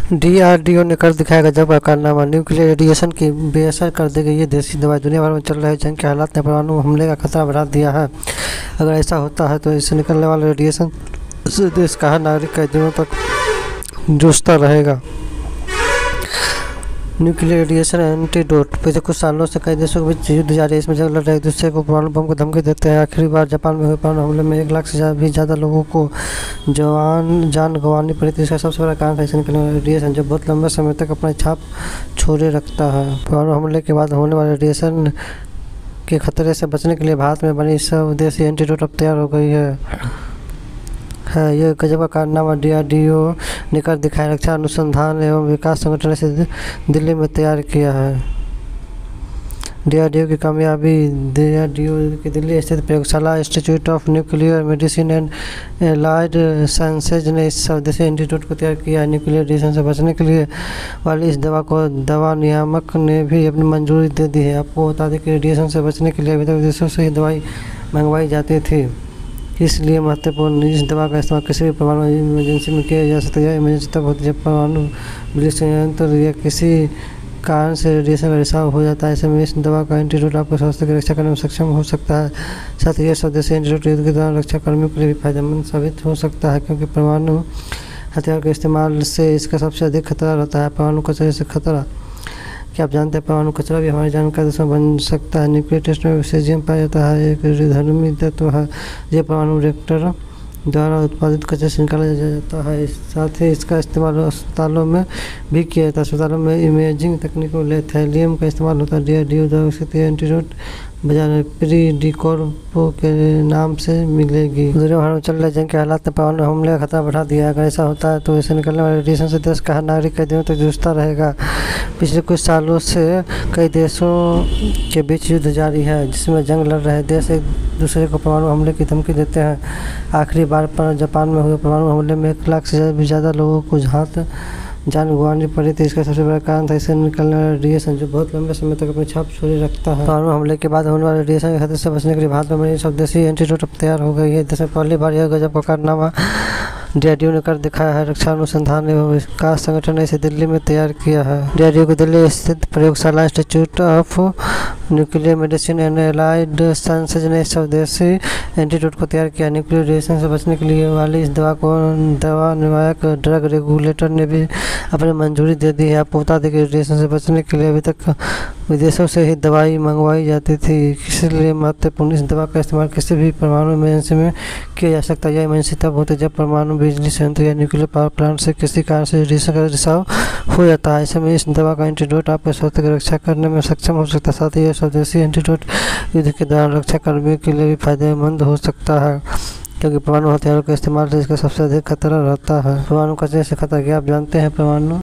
DRDO ने कर दिखाया गजब का कारनामा, न्यूक्लियर रेडिएशन की बेअसर कर दी गई ये देसी दवा। दुनिया भर में चल रहे जंग के हालात ने परमाणु हमले का खतरा बढ़ा दिया है। अगर ऐसा होता है तो इससे निकलने वाले रेडिएशन से देश का हर नागरिक कई दिनों तक जूझता रहेगा। Nuclear radiation antidote. पिछले कुछ सालों से कई देशों के बीच युद्ध जारी है। इसमें जंग लड़ रहे एक दूसरे को परमाणु बम को धमकी देते हैं। आखिरी बार जापान में हुए परमाणु हमले में 1 लाख से भी ज़्यादा लोगों को जान गंवानी पड़ी थी। इसका सबसे बड़ा कारण था इससे निकलने वाला रेडिएशन, जो बहुत लंबे समय तक अपना छाप छोड़े रखता है। परमाणु हमले के बाद होने वाले रेडिएशन के खतरे से बचने के लिए भारत में बनी स्वदेशी एंटीडोट अब तैयार हो गई है। यह गजब का कारनामा डीआरडीओ ने कर दिखाया। रक्षा अनुसंधान एवं विकास संगठन से दिल्ली में तैयार किया है। डीआरडीओ की कामयाबी। डीआरडीओ की दिल्ली स्थित प्रयोगशाला institute of nuclear medicine and allied sciences ने इस स्वदेशी एंटीडोट को तैयार किया है। न्यूक्लियर रेडिएशन से बचने के लिए वाली इस दवा को दवा नियामक ने भी अपनी मंजूरी दे दी है। आपको बता दें कि रेडिएशन से बचने के लिए अभी तक विदेशों से ही दवाई मंगवाई जाती थी, इसलिए महत्वपूर्ण। इस दवा का इस्तेमाल किसी भी परमाणु इमरजेंसी में किया जा सकता है। इमरजेंसी तब होती है जब परमाणु बिजली संयंत्र या किसी कारण से रेडिएशन का रिसाव हो जाता है। ऐसे में इस दवा का एंटीडोट आपके स्वास्थ्य की रक्षा करने में सक्षम हो सकता है। साथ ही यह स्वदेशी एंटीडोट युद्ध के दौरान रक्षा कर्मियों के लिए भी फायदेमंद साबित हो सकता है, क्योंकि परमाणु हथियार के इस्तेमाल से इसका सबसे अधिक खतरा रहता है। परमाणु कचरे से खतरा। क्या आप जानते हैं परमाणु कचरा भी हमारी जान का दुश्मन बन सकता है। न्यूक्लियर टेस्ट में सीजियम पाया जाता है, एक रेडियोधर्मी तत्व है। यह परमाणु रिएक्टर द्वारा उत्पादित कचरे से निकाला जाता है। साथ ही इसका इस्तेमाल अस्पतालों में भी किया जाता है। अस्पतालों में इमेजिंग तकनीकों में थैलियम का इस्तेमाल होता है। डीआरडीओ द्वारा विकसित एंटीडोट बाजार में प्रीडिकॉर्पो के नाम से मिलेगी। दुनिया भर में चल रहे जंग के हालात ने परमाणु हमले का खतरा बढ़ा दिया है। अगर ऐसा होता है तो इससे निकलने वाले रेडिएशन से देश का हर नागरिक कई दिनों तक जूझता रहेगा। पिछले कुछ सालों से कई देशों के बीच युद्ध जारी है, जिसमें जंग लड़ रहे देश एक दूसरे को परमाणु हमले की धमकी देते हैं। आखिरी बार जापान में हुए परमाणु हमले में 1 लाख से भी ज़्यादा लोगों को जान गंवानी पड़ी थी। इसका सबसे बड़ा कारण था इससे निकलने वाला रेडिएशन, जो बहुत लंबे समय तक अपनी छाप छोड़े रखता है। परमाणु हमले के बाद होने वाले रेडिएशन के खतरे से बचने के लिए भारत में बनी स्वदेशी एंटीडोट अब तैयार हो गई है। देश में पहली बार यह गजब का कारनामा डीआरडीओ ने कर दिखाया है। रक्षा अनुसंधान एवं विकास संगठन ने इसे दिल्ली में तैयार किया है। डीआरडीओ की दिल्ली स्थित प्रयोगशाला institute of nuclear medicine and allied sciences ने स्वदेशी एंटीडोट को तैयार किया। न्यूक्लियर रेडिएशन से बचने के लिए वाली इस दवा को दवा नियामक ड्रग रेगुलेटर ने भी अपनी मंजूरी दे दी है। आपको बता दें कि रेडिएशन से बचने के लिए अभी तक विदेशों से ही दवाई मंगवाई जाती थी, इसलिए महत्वपूर्ण। इस दवा का इस्तेमाल किसी भी परमाणु इमरजेंसी में किया जा सकता है। यह इमरजेंसी तब होती है जब परमाणु बिजली संयंत्र या न्यूक्लियर पावर प्लांट से किसी कारण से रेडिएशन का रिसाव हो जाता है। ऐसे में इस दवा का एंटीडोट आपके स्वास्थ्य की रक्षा करने में सक्षम हो सकता है। साथ ही यह स्वदेशी एंटीडोट युद्ध के दौरान रक्षा कर्मियों के लिए भी फायदेमंद हो सकता है, क्योंकि परमाणु हथियारों के इस्तेमाल से इसका सबसे अधिक खतरा रहता है। परमाणु कचरे से खतरा। क्या आप जानते हैं परमाणु